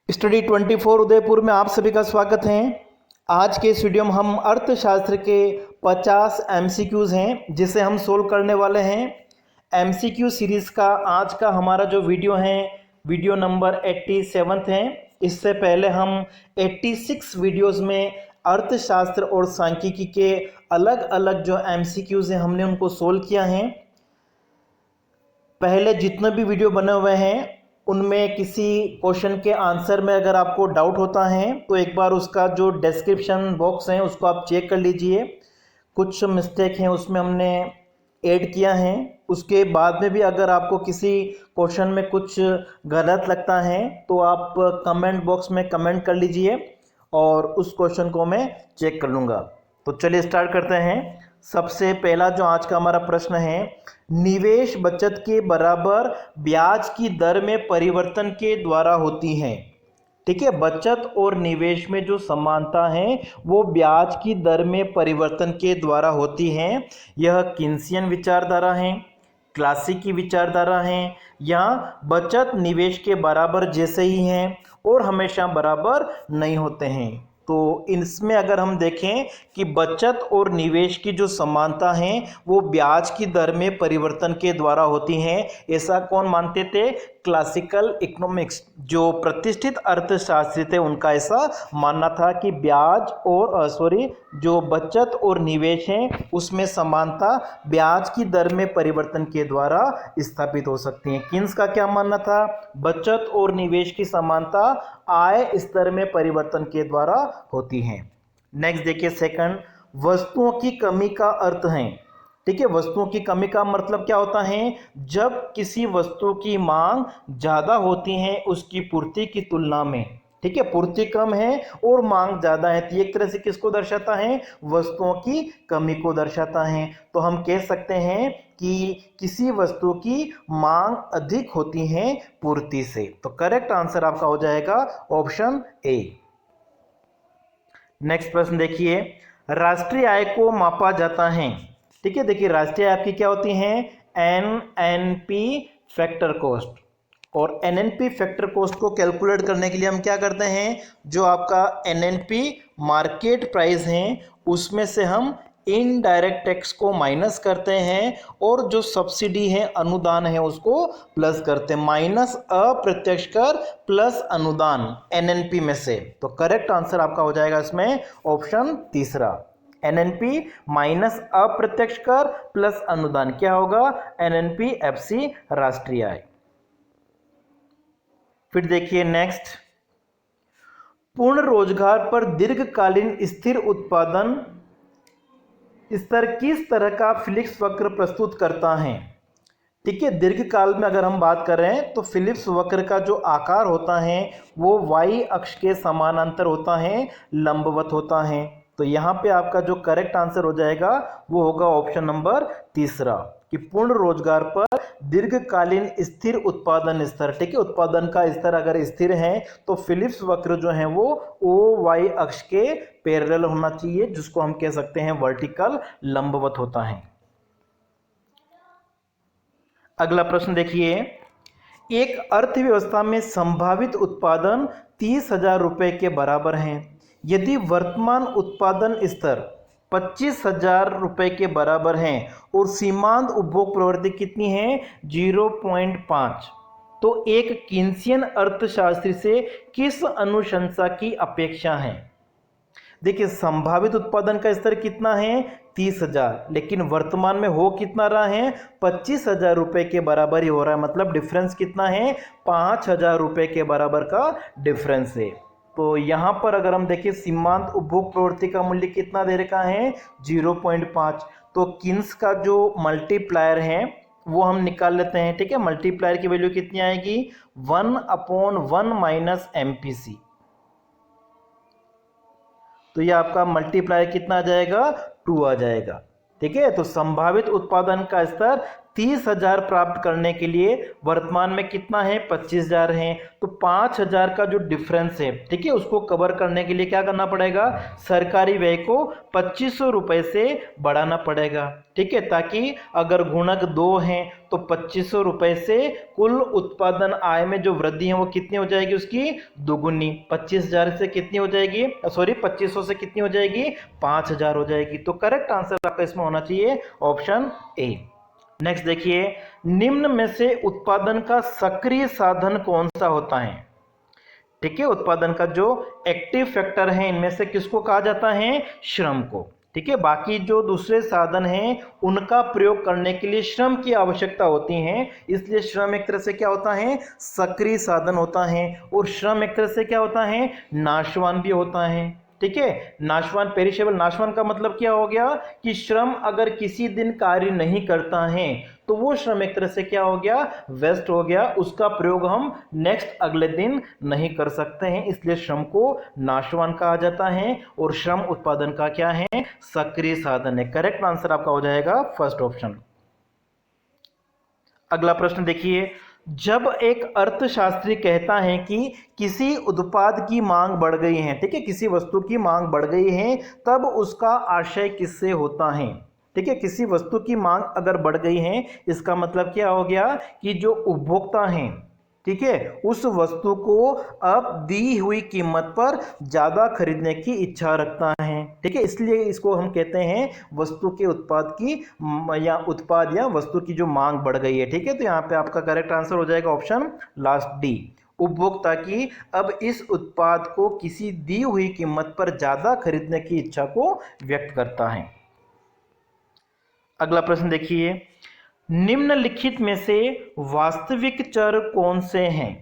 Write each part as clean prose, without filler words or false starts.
Study 24 Udaipur में आप सभी का स्वागत है। आज के इस वीडियो में हम अर्थशास्त्र के 50 एमसीक्यूज हैं जिसे हम सोल्व करने वाले हैं। एमसीक्यू सीरीज का आज का हमारा जो वीडियो है वीडियो नंबर 87 है। इससे पहले हम 86 वीडियोस में अर्थशास्त्र और सांख्यिकी के अलग अलग जो एमसीक्यूज हैं हमने उनको सोल्व किया है। पहले जितने भी वीडियो बने हुए हैं उनमें किसी क्वेश्चन के आंसर में अगर आपको डाउट होता है तो एक बार उसका जो डिस्क्रिप्शन बॉक्स है उसको आप चेक कर लीजिए। कुछ मिस्टेक हैं उसमें हमने ऐड किया है। उसके बाद में भी अगर आपको किसी क्वेश्चन में कुछ गलत लगता है तो आप कमेंट बॉक्स में कमेंट कर लीजिए और उस क्वेश्चन को मैं चेक कर लूँगा। तो चलिए स्टार्ट करते हैं। सबसे पहला जो आज का हमारा प्रश्न है, निवेश बचत के बराबर ब्याज की दर में परिवर्तन के द्वारा होती है। ठीक है, बचत और निवेश में जो समानता है वो ब्याज की दर में परिवर्तन के द्वारा होती है। यह किन्सियन विचारधारा है, क्लासिकी विचारधारा है, या बचत निवेश के बराबर जैसे ही हैं और हमेशा बराबर नहीं होते हैं। तो इसमें अगर हम देखें कि बचत और निवेश की जो समानता है वो ब्याज की दर में परिवर्तन के द्वारा होती हैं, ऐसा कौन मानते थे? क्लासिकल इकोनॉमिक्स जो प्रतिष्ठित अर्थशास्त्री थे उनका ऐसा मानना था कि ब्याज और जो बचत और निवेश हैं उसमें समानता ब्याज की दर में परिवर्तन के द्वारा स्थापित हो सकती है। किन्स का क्या मानना था? बचत और निवेश की समानता आय स्तर में परिवर्तन के द्वारा होती है। नेक्स्ट देखिए सेकंड, वस्तुओं की कमी का अर्थ है। ठीक है, वस्तुओं की कमी का मतलब क्या होता है? जब किसी वस्तु की मांग ज्यादा होती है उसकी पूर्ति की तुलना में। ठीक है, पूर्ति कम है और मांग ज्यादा है तो एक तरह से किसको दर्शाता है? वस्तुओं की कमी को दर्शाता है। तो हम कह सकते हैं कि किसी वस्तु की मांग अधिक होती है पूर्ति से। तो करेक्ट आंसर आपका हो जाएगा ऑप्शन ए। नेक्स्ट प्रश्न देखिए, राष्ट्रीय आय को मापा जाता है। ठीक है, देखिए राष्ट्रीय आय आपकी क्या होती है? NNP factor cost. और एनएनपी फैक्टर कॉस्ट को कैलकुलेट करने के लिए हम क्या करते हैं? जो आपका एनएनपी मार्केट प्राइस है उसमें से हम इनडायरेक्ट टैक्स को माइनस करते हैं और जो सब्सिडी है अनुदान है उसको प्लस करते हैं। माइनस अप्रत्यक्ष कर प्लस अनुदान एनएनपी में से। तो करेक्ट आंसर आपका हो जाएगा इसमें ऑप्शन तीसरा। एनएनपी माइनस अप्रत्यक्ष कर प्लस अनुदान क्या होगा? एनएनपी एफसी राष्ट्रीय आय। फिर देखिए नेक्स्ट, पूर्ण रोजगार पर दीर्घकालीन स्थिर उत्पादन स्तर किस तरह का फिलिप्स वक्र प्रस्तुत करता है? ठीक है, दीर्घकाल में अगर हम बात कर रहे हैं तो फिलिप्स वक्र का जो आकार होता है वो y अक्ष के समानांतर होता है, लंबवत होता है। तो यहाँ पे आपका जो करेक्ट आंसर हो जाएगा वो होगा ऑप्शन नंबर तीसरा कि पूर्ण रोजगार पर दीर्घकालीन स्थिर उत्पादन स्तर। ठीक है, उत्पादन का स्तर अगर स्थिर है तो फिलिप्स वक्र जो है वो OY अक्ष के पैरेलल होना चाहिए, जिसको हम कह सकते हैं वर्टिकल, लंबवत होता है। अगला प्रश्न देखिए, एक अर्थव्यवस्था में संभावित उत्पादन 30,000 रुपए के बराबर है। यदि वर्तमान उत्पादन स्तर 25,000 रुपए के बराबर है और सीमांत उपभोग प्रवृत्ति कितनी है? 0.5, तो एक कीन्सियन अर्थशास्त्री से किस अनुशंसा की अपेक्षा है? देखिए संभावित उत्पादन का स्तर कितना है? 30,000, लेकिन वर्तमान में हो कितना रहा है? 25,000 रुपए के बराबर ही हो रहा है। मतलब डिफरेंस कितना है? 5,000 रुपए के बराबर का डिफरेंस है। तो यहाँ पर अगर हम देखें सीमांत उपभोग प्रवृत्ति का मूल्य कितना दे रखा है? 0.5। तो किन्स का जो मल्टीप्लायर है वो हम निकाल लेते हैं। ठीक है, मल्टीप्लायर की वैल्यू कितनी आएगी? 1/1 माइनस MPC। तो ये आपका मल्टीप्लायर कितना आ जाएगा? 2 आ जाएगा। ठीक है, तो संभावित उत्पादन का स्तर 30,000 प्राप्त करने के लिए वर्तमान में कितना है, 25,000 है। तो 5,000 का जो डिफरेंस है, ठीक है, उसको कवर करने के लिए क्या करना पड़ेगा, सरकारी व्यय को 2500 रुपये से बढ़ाना पड़ेगा, ठीक है, ताकि अगर गुणक 2 हैं तो 2500 रुपये से कुल उत्पादन आय में जो वृद्धि है वो कितनी हो जाएगी, उसकी दोगुनी। 25,000 से कितनी हो जाएगी, सॉरी 2500 से कितनी हो जाएगी, 5,000 हो जाएगी। तो करेक्ट आंसर आपका इसमें होना चाहिए ऑप्शन ए। नेक्स्ट देखिए, निम्न में से उत्पादन का सक्रिय साधन कौन सा होता है, ठीक है, उत्पादन का जो एक्टिव फैक्टर है इनमें से किसको कहा जाता है, श्रम को, ठीक है। बाकी जो दूसरे साधन हैं उनका प्रयोग करने के लिए श्रम की आवश्यकता होती है, इसलिए श्रम एक तरह से क्या होता है, सक्रिय साधन होता है। और श्रम एक तरह से क्या होता है, नाशवान भी होता है, ठीक है। नाशवान, पेरिशेबल, नाशवान का मतलब क्या हो गया कि श्रम अगर किसी दिन कार्य नहीं करता है तो वो श्रम एक तरह से क्या हो गया, वेस्ट हो गया, उसका प्रयोग हम नेक्स्ट अगले दिन नहीं कर सकते हैं, इसलिए श्रम को नाशवान कहा जाता है। और श्रम उत्पादन का क्या है, सक्रिय साधन है। करेक्ट आंसर आपका हो जाएगा फर्स्ट ऑप्शन। अगला प्रश्न देखिए, जब एक अर्थशास्त्री कहता है कि किसी उत्पाद की मांग बढ़ गई है, ठीक है, किसी वस्तु की मांग बढ़ गई है, तब उसका आशय किससे होता है, ठीक है। किसी वस्तु की मांग अगर बढ़ गई है इसका मतलब क्या हो गया कि जो उपभोक्ता हैं, ठीक है, उस वस्तु को अब दी हुई कीमत पर ज़्यादा खरीदने की इच्छा रखता है, ठीक है, इसलिए इसको हम कहते हैं वस्तु के उत्पाद की या उत्पाद या वस्तु की जो मांग बढ़ गई है, ठीक है। तो यहाँ पे आपका करेक्ट आंसर हो जाएगा ऑप्शन लास्ट डी, उपभोक्ता की अब इस उत्पाद को किसी दी हुई कीमत पर ज़्यादा खरीदने की इच्छा को व्यक्त करता है। अगला प्रश्न देखिए, निम्नलिखित में से वास्तविक चर कौन से हैं,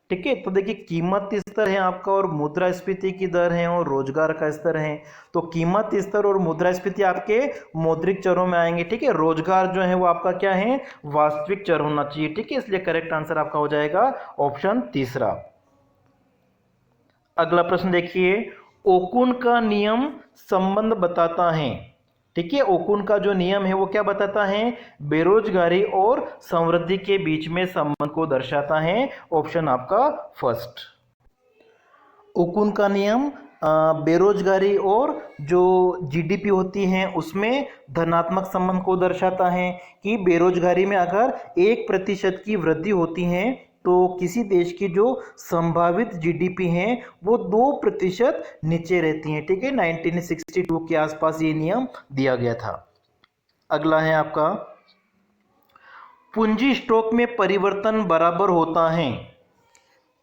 ठीक है। तो देखिए, कीमत स्तर है आपका और मुद्रास्फीति की दर है और रोजगार का स्तर है। तो कीमत स्तर और मुद्रास्फीति आपके मौद्रिक चरों में आएंगे, ठीक है। रोजगार जो है वो आपका क्या है, वास्तविक चर होना चाहिए, ठीक है, इसलिए करेक्ट आंसर आपका हो जाएगा ऑप्शन तीसरा। अगला प्रश्न देखिए, ओकुन का नियम संबंध बताता है, ठीक है। ओकुन का जो नियम है वो क्या बताता है, बेरोजगारी और समृद्धि के बीच में संबंध को दर्शाता है। ऑप्शन आपका फर्स्ट। ओकुन का नियम बेरोजगारी और जो जीडीपी होती है उसमें धनात्मक संबंध को दर्शाता है कि बेरोजगारी में अगर 1% की वृद्धि होती है तो किसी देश की जो संभावित जीडीपी है वो 2% नीचे रहती है, ठीक है। 1962 के आसपास ये नियम दिया गया था। अगला है आपका, पूंजी स्टॉक में परिवर्तन बराबर होता है,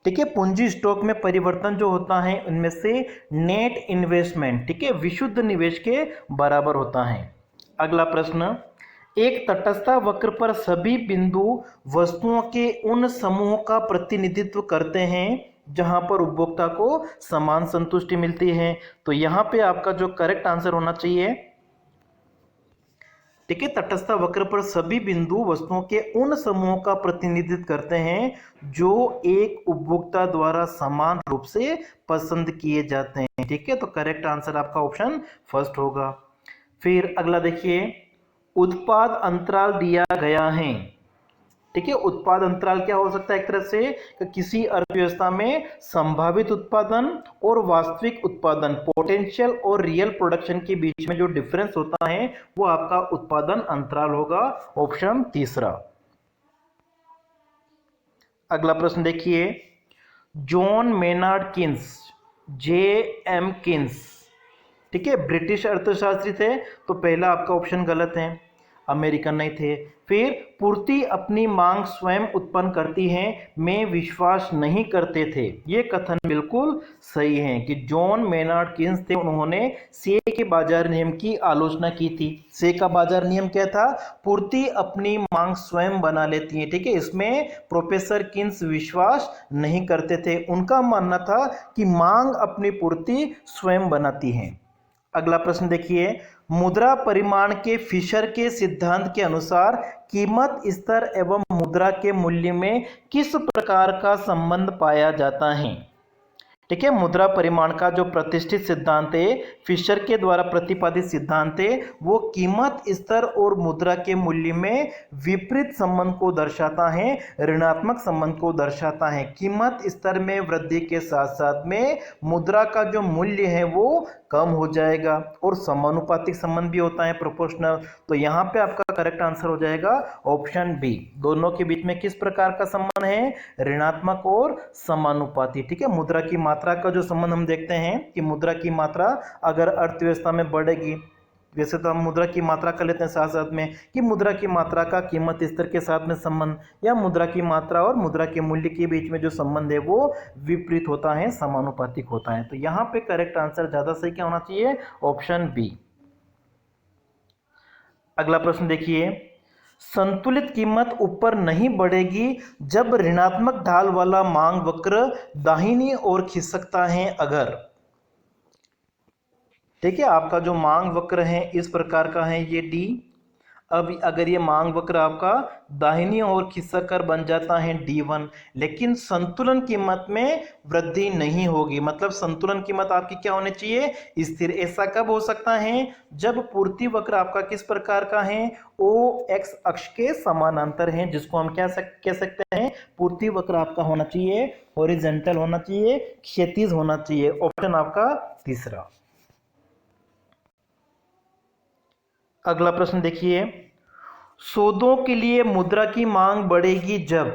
ठीक है। पूंजी स्टॉक में परिवर्तन जो होता है उनमें से नेट इन्वेस्टमेंट, ठीक है, विशुद्ध निवेश के बराबर होता है। अगला प्रश्न, एक तटस्थ वक्र पर सभी बिंदु वस्तुओं के उन समूहों का प्रतिनिधित्व करते हैं जहां पर उपभोक्ता को समान संतुष्टि मिलती है। तो यहां पे आपका जो करेक्ट आंसर होना चाहिए, ठीक है, तटस्थ वक्र पर सभी बिंदु वस्तुओं के उन समूहों का प्रतिनिधित्व करते हैं जो एक उपभोक्ता द्वारा समान रूप से पसंद किए जाते हैं, ठीक है। तो करेक्ट आंसर आपका ऑप्शन फर्स्ट होगा। फिर अगला देखिए, उत्पाद अंतराल दिया गया है, ठीक है। उत्पाद अंतराल क्या हो सकता है, एक तरह से कि किसी अर्थव्यवस्था में संभावित उत्पादन और वास्तविक उत्पादन, पोटेंशियल और रियल प्रोडक्शन के बीच में जो डिफरेंस होता है वो आपका उत्पादन अंतराल होगा। ऑप्शन तीसरा। अगला प्रश्न देखिए, John Maynard Keynes, JM Keynes, ठीक है, ब्रिटिश अर्थशास्त्री थे। तो पहला आपका ऑप्शन गलत है, अमेरिकन नहीं थे। फिर पूर्ति अपनी मांग स्वयं उत्पन्न करती है में विश्वास नहीं करते थे, ये कथन बिल्कुल सही है कि जॉन मेनार्ड किन्स थे, उन्होंने से के बाजार नियम की आलोचना की थी। से का बाजार नियम क्या था, पूर्ति अपनी मांग स्वयं बना लेती है, ठीक है। इसमें प्रोफेसर किन्स विश्वास नहीं करते थे, उनका मानना था कि मांग अपनी पूर्ति स्वयं बनाती है। अगला प्रश्न देखिए, मुद्रा परिमाण के फिशर के सिद्धांत के अनुसार कीमत स्तर एवं मुद्रा के मूल्य में किस प्रकार का संबंध पाया जाता है, ठीक है। मुद्रा परिमाण का जो प्रतिष्ठित सिद्धांत है, फिशर के द्वारा प्रतिपादित सिद्धांत है, वो कीमत स्तर और मुद्रा के मूल्य में विपरीत संबंध को दर्शाता है, ऋणात्मक संबंध को दर्शाता है। कीमत स्तर में वृद्धि के साथ साथ में मुद्रा का जो मूल्य है वो कम हो जाएगा, और समानुपातिक संबंध भी होता है, प्रोपोर्शनल। तो यहाँ पे आपका करेक्ट आंसर हो जाएगा ऑप्शन बी। दोनों के बीच में किस प्रकार का संबंध है? ऋणात्मक और समानुपाती। ठीक है। मुद्रा की मात्रा का जो संबंध हम देखते हैं कि मुद्रा की मात्रा अगर अर्थव्यवस्था में बढ़ेगी, वैसे तो हम मुद्रा की मात्रा कर लेते हैं साथ साथ में कि मुद्रा की मात्रा का कीमत स्तर के साथ में संबंध, या मुद्रा की मात्रा और मुद्रा के मूल्य के बीच में जो संबंध है वो विपरीत होता है, समानुपातिक होता है। तो यहाँ पे करेक्ट आंसर ज्यादा सही क्या होना चाहिए? Option B. अगला प्रश्न देखिए, संतुलित कीमत ऊपर नहीं बढ़ेगी जब ऋणात्मक ढाल वाला मांग वक्र दाहिनी ओर खिसकता है अगर। ठीक है। आपका जो मांग वक्र है इस प्रकार का है, ये डी। अब अगर ये मांग वक्र आपका दाहिनी ओर खिसक कर बन जाता है D1, लेकिन संतुलन कीमत में वृद्धि नहीं होगी, मतलब संतुलन कीमत आपकी क्या होनी चाहिए? स्थिर। ऐसा कब हो सकता है? जब पूर्ति वक्र आपका किस प्रकार का है? ओ एक्स अक्ष के समानांतर है, जिसको हम कह सकते हैं पूर्ति वक्र आपका होना चाहिए हॉरिजॉन्टल होना चाहिए, क्षैतिज होना चाहिए। ऑप्शन आपका तीसरा। अगला प्रश्न देखिए, सौदों के लिए मुद्रा की मांग बढ़ेगी जब।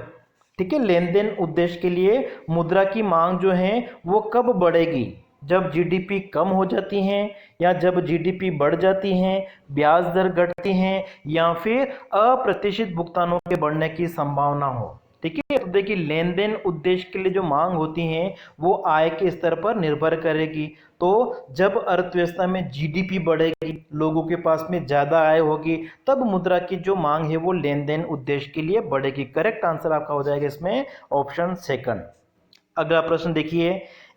ठीक है। लेन देन उद्देश्य के लिए मुद्रा की मांग जो है वो कब बढ़ेगी? जब जीडीपी कम हो जाती है, या जब जीडीपी बढ़ जाती है, ब्याज दर घटती है, या फिर अप्रत्याशित भुगतानों के बढ़ने की संभावना हो। ठीक है। तो देखिए, लेन देन उद्देश्य के लिए जो मांग होती है वो आय के स्तर पर निर्भर करेगी। तो जब अर्थव्यवस्था में जीडीपी बढ़ेगी, लोगों के पास में ज्यादा आय होगी, तब मुद्रा की जो मांग है वो लेन देन उद्देश्य के लिए बढ़ेगी। करेक्ट आंसर आपका हो जाएगा इसमें ऑप्शन सेकंड। अगला प्रश्न देखिए,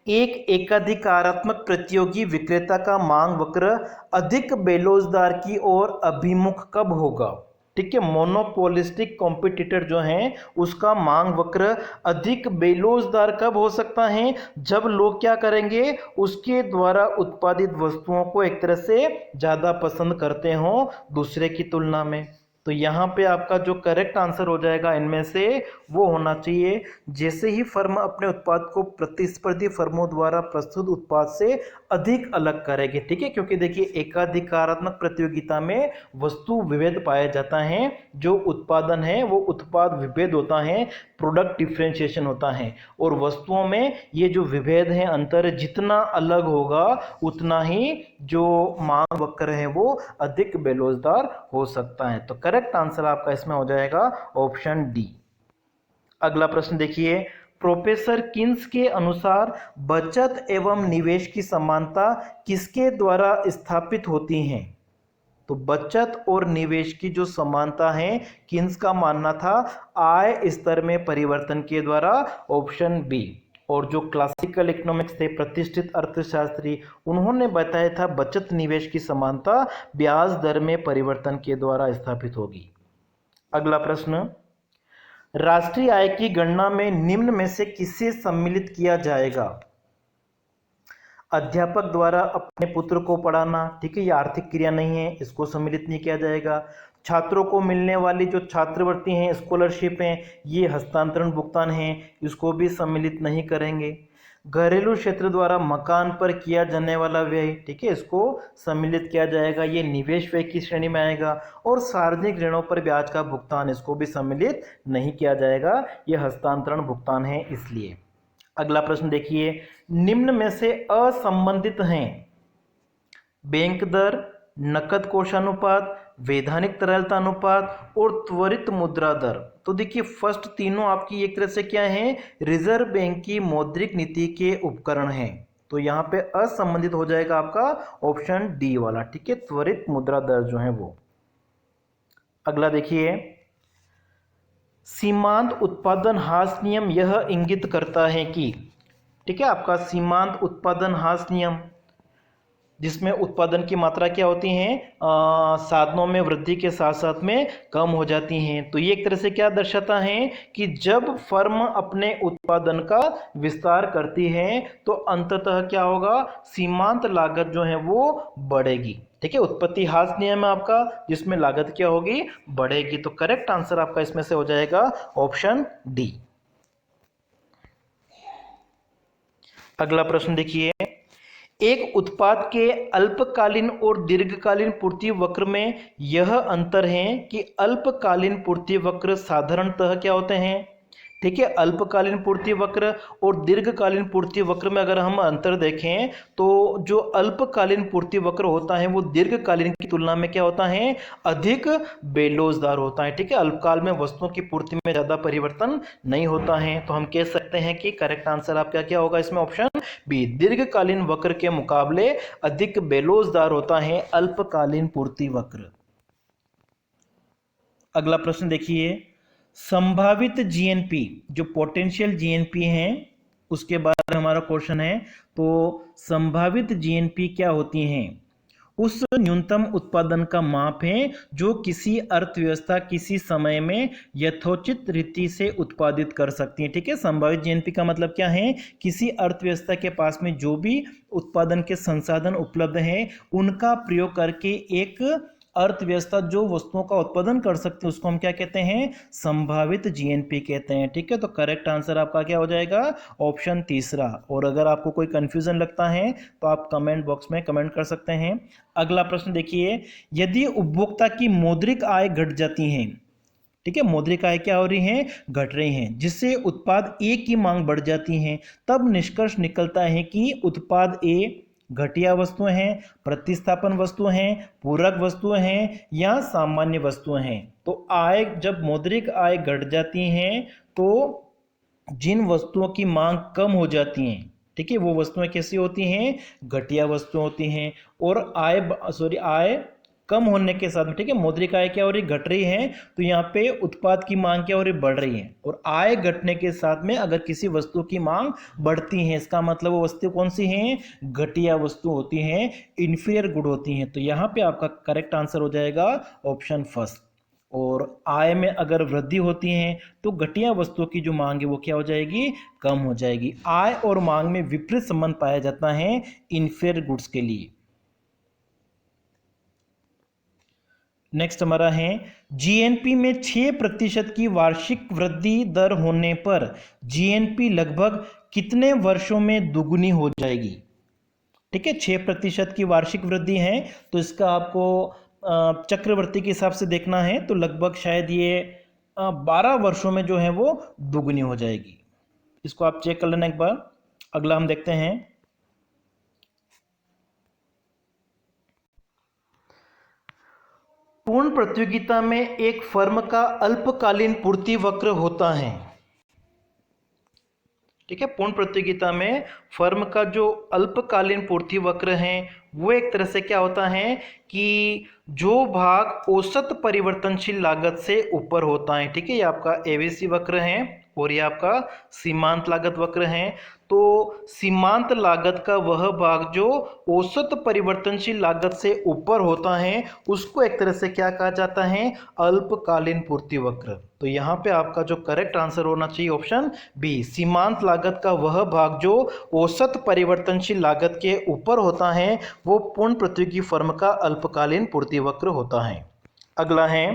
एक एकाधिकारात्मक प्रतियोगी विक्रेता का मांग वक्र अधिक बेरोजगार की ओर अभिमुख कब होगा? ठीक है। मोनोपोलिस्टिक कॉम्पिटिटर जो है उसका मांग वक्र अधिक बेरोजगार कब हो सकता है? जब लोग क्या करेंगे? उसके द्वारा उत्पादित वस्तुओं को एक तरह से ज्यादा पसंद करते हो दूसरे की तुलना में। तो यहाँ पे आपका जो करेक्ट आंसर हो जाएगा इनमें से वो होना चाहिए, जैसे ही फर्म अपने उत्पाद को प्रतिस्पर्धी फर्मों द्वारा प्रस्तुत उत्पाद से अधिक अलग करेगी। ठीक है। क्योंकि देखिए, एकाधिकारात्मक प्रतियोगिता में वस्तु विभेद पाया जाता है, जो उत्पादन है वो उत्पाद विभेद होता है, प्रोडक्ट डिफ्रेंशिएशन होता है, और वस्तुओं में ये जो विभेद है, अंतर जितना अलग होगा उतना ही जो मांग वक्र है वो अधिक बेरोजगार हो सकता है। तो करेक्ट आंसर आपका इसमें हो जाएगा ऑप्शन डी। अगला प्रश्न देखिए, प्रोफेसर किन्स के अनुसार बचत एवं निवेश की समानता किसके द्वारा स्थापित होती है? तो बचत और निवेश की जो समानता है, किन्स का मानना था आय स्तर में परिवर्तन के द्वारा, ऑप्शन बी। और जो क्लासिकल इकोनॉमिक्स थे, प्रतिष्ठित अर्थशास्त्री, उन्होंने बताया था बचत निवेश की समानता ब्याज दर में परिवर्तन के द्वारा स्थापित होगी। अगला प्रश्न, राष्ट्रीय आय की गणना में निम्न में से किसे सम्मिलित किया जाएगा? अध्यापक द्वारा अपने पुत्र को पढ़ाना। ठीक है। ये आर्थिक क्रिया नहीं है, इसको सम्मिलित नहीं किया जाएगा। छात्रों को मिलने वाली जो छात्रवृत्ति हैं, स्कॉलरशिप हैं, ये हस्तांतरण भुगतान है, इसको भी सम्मिलित नहीं करेंगे। घरेलू क्षेत्र द्वारा मकान पर किया जाने वाला व्यय, ठीक है, इसको सम्मिलित किया जाएगा, ये निवेश व्यय की श्रेणी में आएगा। और सार्वजनिक ऋणों पर ब्याज का भुगतान, इसको भी सम्मिलित नहीं किया जाएगा, ये हस्तांतरण भुगतान है इसलिए। अगला प्रश्न देखिए, निम्न में से असंबंधित हैं बैंक दर, नकद कोषानुपात, वैधानिक तरलता अनुपात और त्वरित मुद्रा दर। तो देखिए, फर्स्ट तीनों आपकी एक तरह से क्या है? रिजर्व बैंक की मौद्रिक नीति के उपकरण हैं। तो यहाँ पे असंबंधित हो जाएगा आपका ऑप्शन डी वाला। ठीक है। त्वरित मुद्रा दर जो है वो। अगला देखिए, सीमांत उत्पादन ह्रास नियम यह इंगित करता है कि, ठीक है, आपका सीमांत उत्पादन ह्रास नियम जिसमें उत्पादन की मात्रा क्या होती है, साधनों में वृद्धि के साथ साथ में कम हो जाती हैं। तो ये एक तरह से क्या दर्शाता है कि जब फर्म अपने उत्पादन का विस्तार करती है तो अंततः क्या होगा, सीमांत लागत जो है वो बढ़ेगी। ठीक है, उत्पत्ति हास नियम है आपका, जिसमें लागत क्या होगी, बढ़ेगी। तो करेक्ट आंसर आपका इसमें से हो जाएगा ऑप्शन डी। अगला प्रश्न देखिए, एक उत्पाद के अल्पकालीन और दीर्घकालीन पूर्ति वक्र में यह अंतर है कि अल्पकालीन पूर्ति वक्र साधारणतः क्या होते हैं। ठीक है, अल्पकालीन पूर्ति वक्र और दीर्घकालीन पूर्ति वक्र में अगर हम अंतर देखें तो जो अल्पकालीन पूर्ति वक्र होता है वो दीर्घकालीन की तुलना में क्या होता है, अधिक बेलोजदार होता है। ठीक है, अल्पकाल में वस्तुओं की पूर्ति में ज्यादा परिवर्तन नहीं होता है। तो हम कह सकते हैं कि करेक्ट आंसर आपका क्या होगा इसमें, ऑप्शन बी, दीर्घकालीन वक्र के मुकाबले अधिक बेलोजदार होता है अल्पकालीन पूर्ति वक्र। अगला प्रश्न देखिए, संभावित जीएनपी, जो पोटेंशियल जीएनपी है उसके बारे में हमारा क्वेश्चन है। तो संभावित जीएनपी क्या होती हैं, उस न्यूनतम उत्पादन का माप है जो किसी अर्थव्यवस्था किसी समय में यथोचित रीति से उत्पादित कर सकती है। ठीक है, संभावित जीएनपी का मतलब क्या है, किसी अर्थव्यवस्था के पास में जो भी उत्पादन के संसाधन उपलब्ध हैं उनका प्रयोग करके एक अर्थव्यवस्था जो वस्तुओं का उत्पादन कर सकती है उसको हम क्या कहते हैं, संभावित जीएनपी कहते हैं। ठीक है, तो करेक्ट आंसर आपका क्या हो जाएगा, ऑप्शन तीसरा। और अगर आपको कोई कंफ्यूजन लगता है तो आप कमेंट बॉक्स में कमेंट कर सकते हैं। अगला प्रश्न देखिए, यदि उपभोक्ता की मौद्रिक आय घट जाती है, ठीक है, मौद्रिक आय क्या हो रही है, घट रही है, जिससे उत्पाद ए की मांग बढ़ जाती है, तब निष्कर्ष निकलता है कि उत्पाद ए घटिया वस्तुएं हैं, प्रतिस्थापन वस्तुएं हैं, पूरक वस्तुएं हैं या सामान्य वस्तुएं हैं। तो आय, जब मौद्रिक आय घट जाती हैं तो जिन वस्तुओं की मांग कम हो जाती हैं, ठीक है, वो वस्तुएं कैसी होती हैं, घटिया वस्तुएं होती हैं। और आय कम होने के साथ में, ठीक है, मौद्रिक आय क्या हो रही, घट रही है, तो यहाँ पे उत्पाद की मांग क्या हो रही, बढ़ रही है। और आय घटने के साथ में अगर किसी वस्तु की मांग बढ़ती है, इसका मतलब वो वस्तु कौन सी है, घटिया वस्तु होती हैं, इंफीरियर गुड होती हैं। तो यहाँ पे आपका करेक्ट आंसर हो जाएगा ऑप्शन फर्स्ट। और आय में अगर वृद्धि होती है तो घटिया वस्तुओं की जो मांग है वो क्या हो जाएगी, कम हो जाएगी। आय और मांग में विपरीत संबंध पाया जाता है इंफीरियर गुड्स के लिए। नेक्स्ट हमारा है, जीएनपी में 6% की वार्षिक वृद्धि दर होने पर जीएनपी लगभग कितने वर्षों में दुगुनी हो जाएगी। ठीक है, 6% की वार्षिक वृद्धि है तो इसका आपको चक्रवर्ती के हिसाब से देखना है, तो लगभग शायद ये 12 वर्षों में जो है वो दुगुनी हो जाएगी। इसको आप चेक कर लेना एक बार। अगला हम देखते हैं, पूर्ण प्रतियोगिता में एक फर्म का अल्पकालीन पूर्ति वक्र होता है। ठीक है, पूर्ण प्रतियोगिता में फर्म का जो अल्पकालीन पूर्ति वक्र है वो एक तरह से क्या होता है कि जो भाग औसत परिवर्तनशील लागत से ऊपर होता है। ठीक है, ये आपका एबीसी वक्र है और ये आपका सीमांत लागत वक्र है। तो सीमांत लागत का वह भाग जो औसत परिवर्तनशील लागत से ऊपर होता है उसको एक तरह से क्या कहा जाता है, अल्पकालीन पूर्ति वक्र। तो यहाँ पे आपका जो करेक्ट आंसर होना चाहिए ऑप्शन बी, सीमांत लागत का वह भाग जो औसत परिवर्तनशील लागत के ऊपर होता है वो पूर्ण प्रतियोगी फर्म का अल्पकालीन पूर्ति वक्र होता है। अगला है,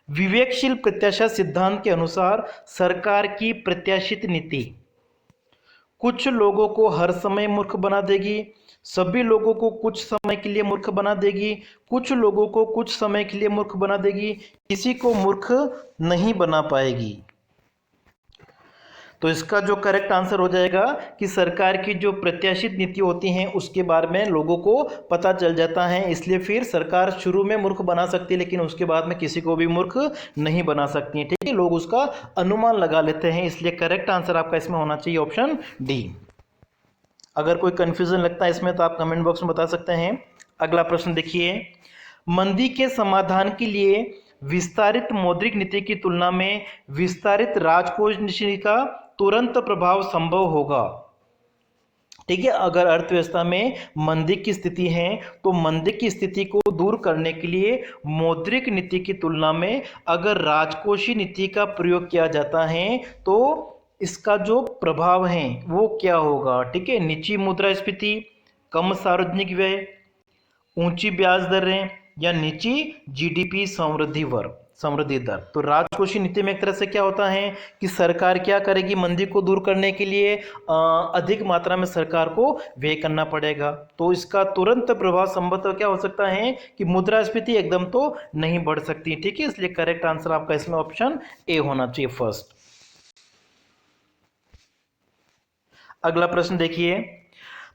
विवेकशील प्रत्याशा सिद्धांत के अनुसार सरकार की प्रत्याशित नीति कुछ लोगों को हर समय मूर्ख बना देगी, सभी लोगों को कुछ समय के लिए मूर्ख बना देगी, कुछ लोगों को कुछ समय के लिए मूर्ख बना देगी, किसी को मूर्ख नहीं बना पाएगी। तो इसका जो करेक्ट आंसर हो जाएगा कि सरकार की जो प्रत्याशित नीति होती हैं उसके बारे में लोगों को पता चल जाता है, इसलिए फिर सरकार शुरू में मूर्ख बना सकती है लेकिन उसके बाद में किसी को भी मूर्ख नहीं बना सकती है। ठीक है, लोग उसका अनुमान लगा लेते हैं, इसलिए करेक्ट आंसर आपका इसमें होना चाहिए ऑप्शन डी। अगर कोई कंफ्यूजन लगता है इसमें तो आप कमेंट बॉक्स में बता सकते हैं। अगला प्रश्न देखिए, मंदी के समाधान के लिए विस्तारित मौद्रिक नीति की तुलना में विस्तारित राजकोष नीति का तुरंत प्रभाव संभव होगा। ठीक है। अगर अर्थव्यवस्था में मंदी की स्थिति है तो मंदी की स्थिति को दूर करने के लिए मौद्रिक नीति की तुलना में अगर राजकोषीय नीति का प्रयोग किया जाता है तो इसका जो प्रभाव है वो क्या होगा। ठीक है, नीची मुद्रास्फीति, कम सार्वजनिक व्यय, ऊंची ब्याज दरें या नीची जीडीपी समृद्धि दर। तो राजकोषीय नीति में एक तरह से क्या होता है कि सरकार क्या करेगी, मंदी को दूर करने के लिए अधिक मात्रा में सरकार को व्यय करना पड़ेगा। तो इसका तुरंत प्रभाव संभवतः क्या हो सकता है कि मुद्रास्फीति एकदम तो नहीं बढ़ सकती। ठीक है, इसलिए करेक्ट आंसर आपका इसमें ऑप्शन ए होना चाहिए फर्स्ट। अगला प्रश्न देखिए,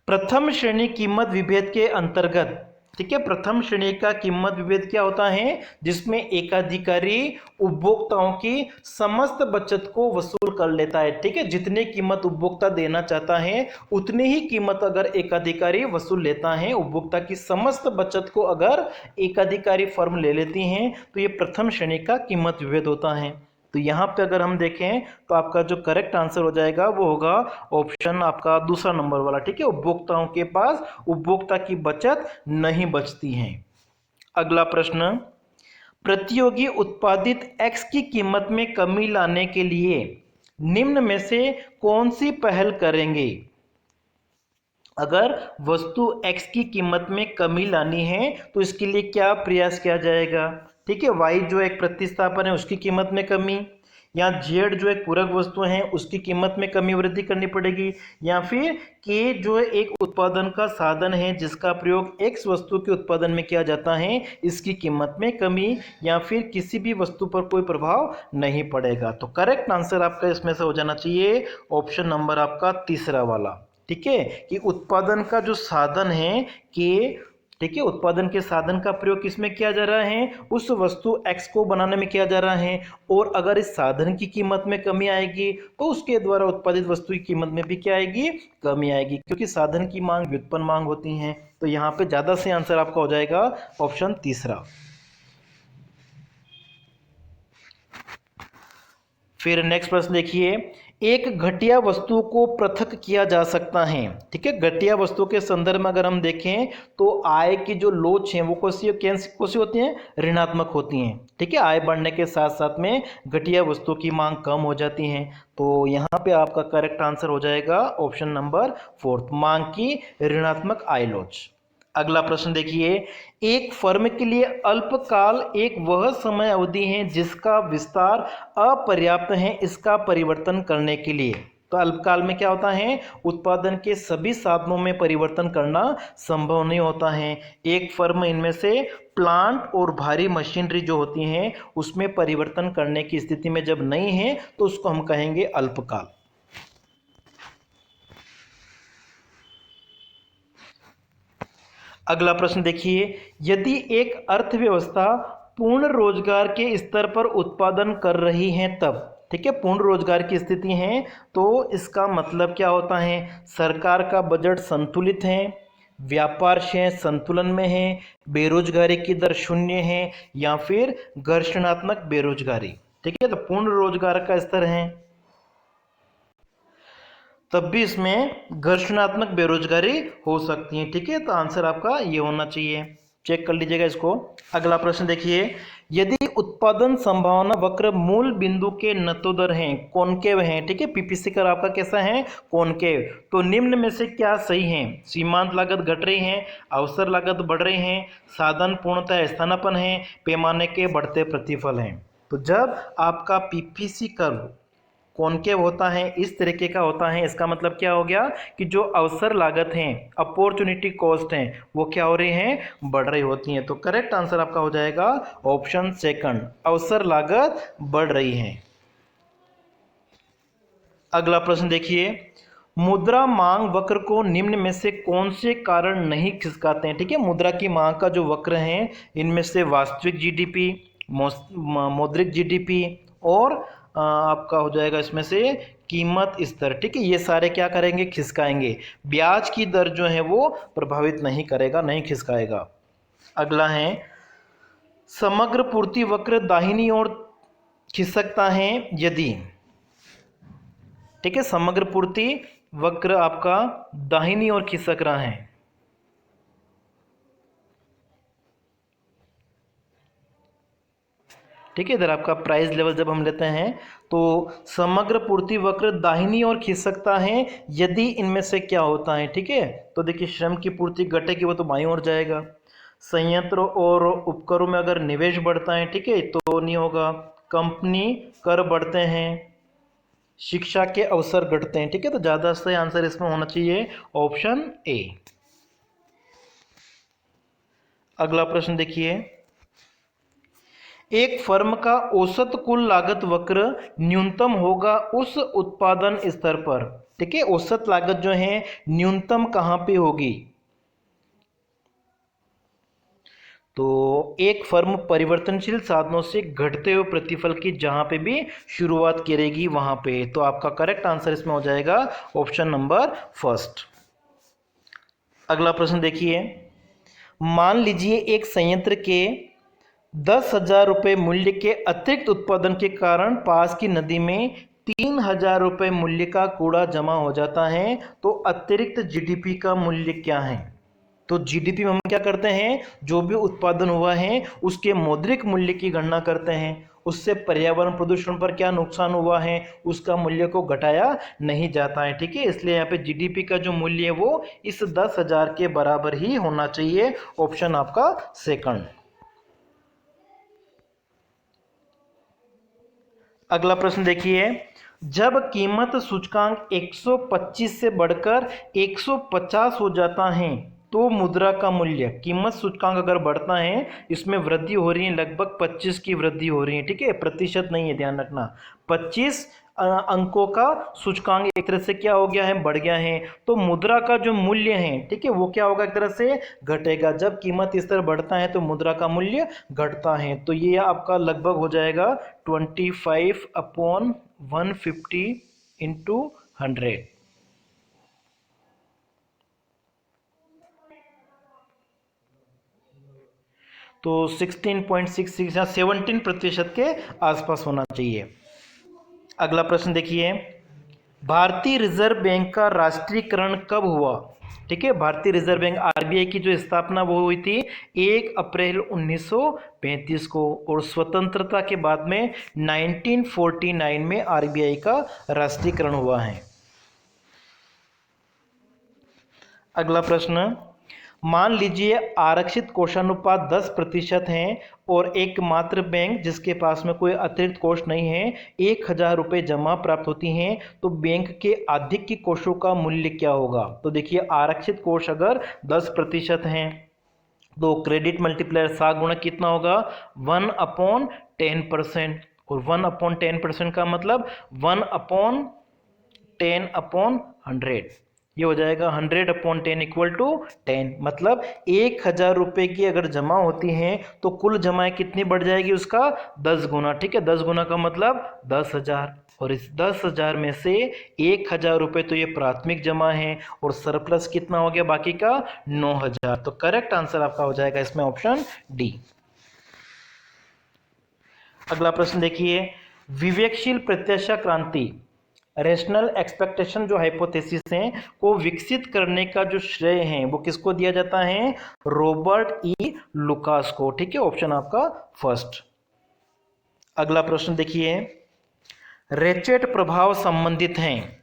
प्रथम श्रेणी कीमत विभेद के अंतर्गत, ठीक है, प्रथम श्रेणी का कीमत विभेद क्या होता है, जिसमें एकाधिकारी उपभोक्ताओं की समस्त बचत को वसूल कर लेता है। ठीक है, जितनी कीमत उपभोक्ता देना चाहता है उतनी ही कीमत अगर एकाधिकारी वसूल लेता है, उपभोक्ता की समस्त बचत को अगर एकाधिकारी फर्म ले लेती हैं तो ये प्रथम श्रेणी का कीमत विभेद होता है। तो यहाँ पे अगर हम देखें तो आपका जो करेक्ट आंसर हो जाएगा वो होगा ऑप्शन आपका दूसरा नंबर वाला। ठीक है, उपभोक्ताओं के पास उपभोक्ता की बचत नहीं बचती है। अगला प्रश्न, प्रतियोगी उत्पादित एक्स की कीमत में कमी लाने के लिए निम्न में से कौन सी पहल करेंगे। अगर वस्तु एक्स की कीमत में कमी लानी है तो इसके लिए क्या प्रयास किया जाएगा। ठीक है, वाई जो एक प्रतिस्थापन है उसकी कीमत में कमी, या जेड जो एक पूरक वस्तु है उसकी कीमत में कमी वृद्धि करनी पड़ेगी, या फिर के जो एक उत्पादन का साधन है जिसका प्रयोग एक्स वस्तु के उत्पादन में किया जाता है इसकी कीमत में कमी, या फिर किसी भी वस्तु पर कोई प्रभाव नहीं पड़ेगा। तो करेक्ट आंसर आपका इसमें से हो जाना चाहिए ऑप्शन नंबर आपका तीसरा वाला। ठीक है, कि उत्पादन का जो साधन है कि, ठीक है, उत्पादन के साधन का प्रयोग किसमें किया जा रहा है, उस वस्तु एक्स को बनाने में किया जा रहा है, और अगर इस साधन की कीमत में कमी आएगी तो उसके द्वारा उत्पादित वस्तु की कीमत में भी क्या आएगी, कमी आएगी, क्योंकि साधन की मांग व्युत्पन्न मांग होती है। तो यहाँ पे ज्यादा से आंसर आपका हो जाएगा ऑप्शन तीसरा। फिर नेक्स्ट प्रश्न देखिए, एक घटिया वस्तु को पृथक किया जा सकता है। ठीक है, घटिया वस्तु के संदर्भ में अगर हम देखें तो आय की जो लोच है वो कैसी होती हैं, ऋणात्मक होती हैं। ठीक है, आय बढ़ने के साथ साथ में घटिया वस्तु की मांग कम हो जाती है। तो यहाँ पे आपका करेक्ट आंसर हो जाएगा ऑप्शन नंबर फोर्थ, मांग की ऋणात्मक आय लोच। अगला प्रश्न देखिए, एक फर्म के लिए अल्पकाल एक वह समय अवधि है जिसका विस्तार अपर्याप्त है इसका परिवर्तन करने के लिए। तो अल्पकाल में क्या होता है, उत्पादन के सभी साधनों में परिवर्तन करना संभव नहीं होता है। एक फर्म इनमें से प्लांट और भारी मशीनरी जो होती हैं उसमें परिवर्तन करने की स्थिति में जब नहीं है तो उसको हम कहेंगे अल्पकाल। अगला प्रश्न देखिए, यदि एक अर्थव्यवस्था पूर्ण रोजगार के स्तर पर उत्पादन कर रही है तब, ठीक है, पूर्ण रोजगार की स्थिति है तो इसका मतलब क्या होता है, सरकार का बजट संतुलित है, व्यापार शेष संतुलन में है, बेरोजगारी की दर शून्य है, या फिर घर्षणात्मक बेरोजगारी। ठीक है, तो पूर्ण रोजगार का स्तर है तब भी इसमें घर्षणात्मक बेरोजगारी हो सकती है। ठीक है, तो आंसर आपका ये होना चाहिए, चेक कर लीजिएगा इसको। अगला प्रश्न देखिए, यदि उत्पादन संभावना वक्र मूल बिंदु के नतोदर हैं, कॉनकेव हैं, ठीक है, पीपीसी का आपका कैसा है, कॉनकेव, तो निम्न में से क्या सही है, सीमांत लागत घट रही है, अवसर लागत बढ़ रही है, साधन पूर्णतः स्थानापन्न है, पैमाने के बढ़ते प्रतिफल हैं। तो जब आपका पीपीसी कर्व कॉनकेव होता है, इस तरीके का होता है, इसका मतलब क्या हो गया कि जो अवसर लागत हैं, अपॉर्चुनिटी कॉस्ट हैं, वो क्या हो रही हैं, बढ़ रही होती हैं। तो करेक्ट आंसर आपका हो जाएगा ऑप्शन सेकंड, अवसर लागत बढ़ रही है। अगला प्रश्न देखिए, मुद्रा मांग वक्र को निम्न में से कौन से कारण नहीं खिसकाते हैं। ठीक है, मुद्रा की मांग का जो वक्र है इनमें से वास्तविक जीडीपी, मौद्रिक जीडीपी और आपका हो जाएगा इसमें से कीमत स्तर। ठीक है, ये सारे क्या करेंगे, खिसकाएंगे, ब्याज की दर जो है वो प्रभावित नहीं करेगा, नहीं खिसकाएगा। अगला है, समग्र पूर्ति वक्र दाहिनी ओर खिसकता है यदि, ठीक है, समग्र पूर्ति वक्र आपका दाहिनी ओर खिसक रहा है। ठीक है, इधर आपका प्राइस लेवल जब हम लेते हैं तो समग्र पूर्ति वक्र दाहिनी ओर खिसकता है यदि इनमें से क्या होता है। ठीक है, तो देखिए श्रम की पूर्ति घटेगी वो तो बाईं ओर जाएगा। संयंत्र और उपकरणों में अगर निवेश बढ़ता है, ठीक है, तो नहीं होगा। कंपनी कर बढ़ते हैं, शिक्षा के अवसर घटते हैं। ठीक है, तो ज्यादा सही आंसर इसमें होना चाहिए ऑप्शन ए। अगला प्रश्न देखिए, एक फर्म का औसत कुल लागत वक्र न्यूनतम होगा उस उत्पादन स्तर पर। ठीक है, औसत लागत जो है न्यूनतम कहां पे होगी? तो एक फर्म परिवर्तनशील साधनों से घटते हुए प्रतिफल की जहां पे भी शुरुआत करेगी वहां पे। तो आपका करेक्ट आंसर इसमें हो जाएगा ऑप्शन नंबर फर्स्ट। अगला प्रश्न देखिए, मान लीजिए एक संयंत्र के 10,000 रुपये मूल्य के अतिरिक्त उत्पादन के कारण पास की नदी में 3,000 रुपये मूल्य का कूड़ा जमा हो जाता है, तो अतिरिक्त जीडीपी का मूल्य क्या है? तो जीडीपी में हम क्या करते हैं, जो भी उत्पादन हुआ है उसके मौद्रिक मूल्य की गणना करते हैं, उससे पर्यावरण प्रदूषण पर क्या नुकसान हुआ है उसका मूल्य को घटाया नहीं जाता है। ठीक है, इसलिए यहाँ पे जीडीपी का जो मूल्य है वो इस 10,000 के बराबर ही होना चाहिए। ऑप्शन आपका सेकंड। अगला प्रश्न देखिए, जब कीमत सूचकांक 125 से बढ़कर 150 हो जाता है तो मुद्रा का मूल्य, कीमत सूचकांक अगर बढ़ता है इसमें वृद्धि हो रही है, लगभग 25 की वृद्धि हो रही है। ठीक है, प्रतिशत नहीं है, ध्यान रखना। 25 अंकों का सूचकांक एक तरह से क्या हो गया है, बढ़ गया है, तो मुद्रा का जो मूल्य है, ठीक है, वो क्या होगा, एक तरह से घटेगा। जब कीमत इस तरह बढ़ता है तो मुद्रा का मूल्य घटता है। तो ये आपका लगभग हो जाएगा 25/150 इंटू 100। तो 16.66 या 17% के आसपास होना चाहिए। अगला प्रश्न देखिए, भारतीय रिजर्व बैंक का राष्ट्रीयकरण कब हुआ? ठीक है, भारतीय रिजर्व बैंक आरबीआई की जो स्थापना वो हुई थी 1 अप्रैल 1935 को, और स्वतंत्रता के बाद में 1949 में आरबीआई का राष्ट्रीयकरण हुआ है। अगला प्रश्न, मान लीजिए आरक्षित कोषानुपात 10% है और एकमात्र बैंक जिसके पास में कोई अतिरिक्त कोष नहीं है 1,000 रुपये जमा प्राप्त होती हैं, तो बैंक के अधिक की कोषों का मूल्य क्या होगा? तो देखिए आरक्षित कोष अगर 10% हैं तो क्रेडिट मल्टीप्लायर सात गुणक कितना होगा, 1/10%। और 1/10% का मतलब 1/10/100, ये हो जाएगा 100/10 इक्वल टू 10। मतलब 1,000 रुपये की अगर जमा होती हैं तो कुल जमाएं कितनी बढ़ जाएगी, उसका 10 गुना। ठीक है, 10 गुना का मतलब 10,000, और इस 10,000 में से 1,000 रुपये तो ये प्राथमिक जमा है, और सरप्लस कितना हो गया बाकी का 9,000। तो करेक्ट आंसर आपका हो जाएगा इसमें ऑप्शन डी। अगला प्रश्न देखिए, विवेकशील प्रत्याशा क्रांति, रेशनल एक्सपेक्टेशन जो हाइपोथेसिस हैं को विकसित करने का जो श्रेय है वो किसको दिया जाता है, रॉबर्ट ई लुकास को। ठीक है, ऑप्शन आपका फर्स्ट। अगला प्रश्न देखिए, रेचेट प्रभाव संबंधित हैं।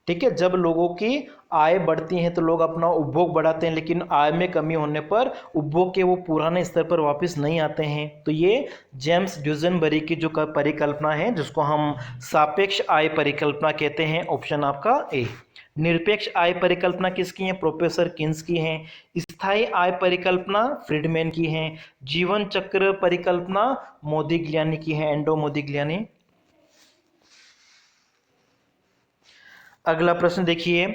ठीक है, जब लोगों की आय बढ़ती है तो लोग अपना उपभोग बढ़ाते हैं, लेकिन आय में कमी होने पर उपभोग के वो पुराने स्तर पर वापस नहीं आते हैं। तो ये जेम्स ड्यूजनबरी की जो परिकल्पना है जिसको हम सापेक्ष आय परिकल्पना कहते हैं। ऑप्शन आपका ए। निरपेक्ष आय परिकल्पना किसकी है, प्रोफेसर किन्स की है। स्थायी आय परिकल्पना फ्रीडमैन की है। जीवन चक्र परिकल्पना मोदिग्लियानी की है, एंडो मोदिग्लियानी। अगला प्रश्न देखिए,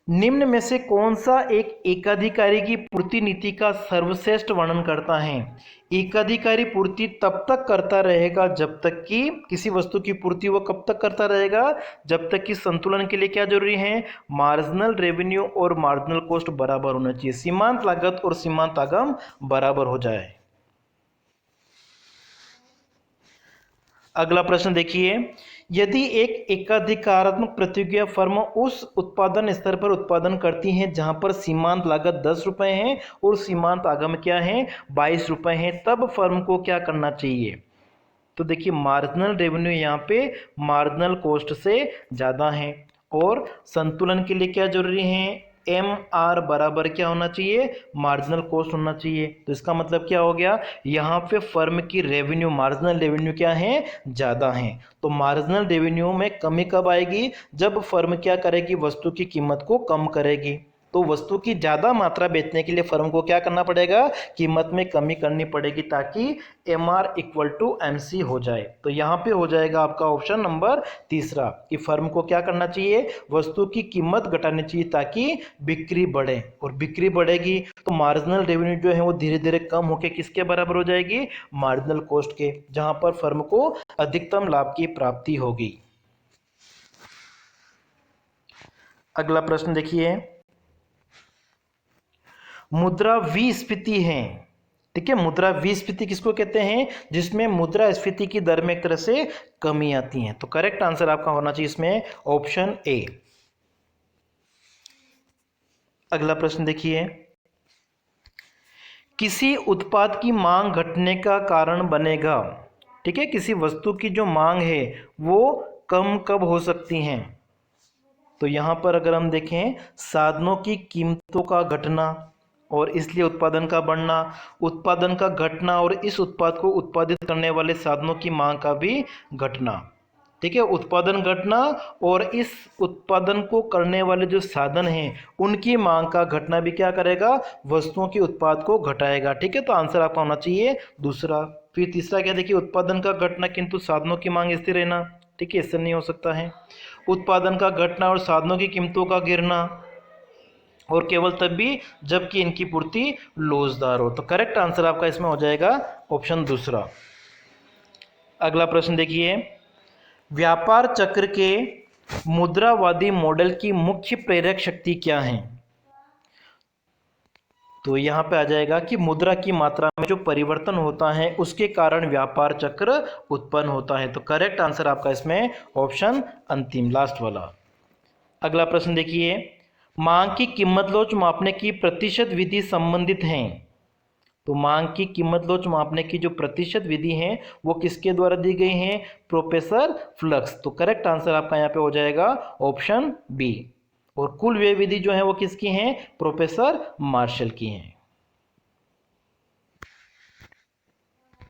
निम्न में से कौन सा एक एकाधिकारी की पूर्ति नीति का सर्वश्रेष्ठ वर्णन करता है? एकाधिकारी पूर्ति तब तक करता रहेगा जब तक कि, किसी वस्तु की पूर्ति वो कब तक करता रहेगा, जब तक कि संतुलन के लिए क्या जरूरी है, मार्जिनल रेवेन्यू और मार्जिनल कॉस्ट बराबर होना चाहिए, सीमांत लागत और सीमांत आगम बराबर हो जाए। अगला प्रश्न देखिए, यदि एक एकाधिकारात्मक प्रतियोगी फर्म उस उत्पादन स्तर पर उत्पादन करती है जहां पर सीमांत लागत 10 रुपए है और सीमांत आगम क्या है 22 रुपए है, तब फर्म को क्या करना चाहिए? तो देखिए मार्जिनल रेवेन्यू यहाँ पे मार्जिनल कॉस्ट से ज़्यादा है और संतुलन के लिए क्या जरूरी है, एम आर बराबर क्या होना चाहिए, मार्जिनल कॉस्ट होना चाहिए। तो इसका मतलब क्या हो गया, यहाँ पे फर्म की रेवेन्यू मार्जिनल रेवेन्यू क्या है, ज़्यादा है। तो मार्जिनल रेवेन्यू में कमी कब आएगी, जब फर्म क्या करेगी, वस्तु की कीमत को कम करेगी। तो वस्तु की ज़्यादा मात्रा बेचने के लिए फर्म को क्या करना पड़ेगा, कीमत में कमी करनी पड़ेगी ताकि M R equal to M C हो जाए। तो यहाँ पे हो जाएगा आपका ऑप्शन नंबर तीसरा कि फर्म को क्या करना चाहिए, वस्तु की कीमत घटानी चाहिए ताकि बिक्री बढ़े, और बिक्री बढ़ेगी तो मार्जिनल रेवेन्यू जो है वो धीरे धीरे कम होकर किसके बराबर हो जाएगी, मार्जिनल कॉस्ट के, जहां पर फर्म को अधिकतम लाभ की प्राप्ति होगी। अगला प्रश्न देखिए, मुद्रा विस्फीति है, ठीक है। मुद्रा विस्फीति किसको कहते हैं, जिसमें मुद्रा स्फीति की दर में एक तरह से कमी आती है। तो करेक्ट आंसर आपका होना चाहिए इसमें ऑप्शन ए। अगला प्रश्न देखिए, किसी उत्पाद की मांग घटने का कारण बनेगा, ठीक है, किसी वस्तु की जो मांग है वो कम कब हो सकती हैं। तो यहां पर अगर हम देखें, साधनों की कीमतों का घटना और इसलिए उत्पादन का बढ़ना, उत्पादन का घटना और इस उत्पाद को उत्पादित करने वाले साधनों की मांग का भी घटना, ठीक है। उत्पादन घटना और इस उत्पादन को करने वाले जो साधन हैं उनकी मांग का घटना भी क्या करेगा, वस्तुओं के उत्पाद को घटाएगा, ठीक है। तो आंसर आपका होना चाहिए दूसरा। फिर तीसरा क्या, देखिए उत्पादन का घटना किंतु साधनों की मांग स्थिर रहना, ठीक है, इससे नहीं हो सकता है। उत्पादन का घटना और साधनों की कीमतों का गिरना, और केवल तब भी जबकि इनकी पूर्ति लोजदार हो। तो करेक्ट आंसर आपका इसमें हो जाएगा ऑप्शन दूसरा। अगला प्रश्न देखिए, व्यापार चक्र के मुद्रावादी मॉडल की मुख्य प्रेरक शक्ति क्या है। तो यहां पे आ जाएगा कि मुद्रा की मात्रा में जो परिवर्तन होता है उसके कारण व्यापार चक्र उत्पन्न होता है। तो करेक्ट आंसर आपका इसमें ऑप्शन अंतिम लास्ट वाला। अगला प्रश्न देखिए, मांग की कीमत लोच मापने की प्रतिशत विधि संबंधित है। तो मांग की कीमत लोच मापने की जो प्रतिशत विधि है वो किसके द्वारा दी गई है, प्रोफेसर फ्लक्स। तो करेक्ट आंसर आपका यहाँ पे हो जाएगा ऑप्शन बी। और कुल व्यय विधि जो है वो किसकी है, प्रोफेसर मार्शल की है।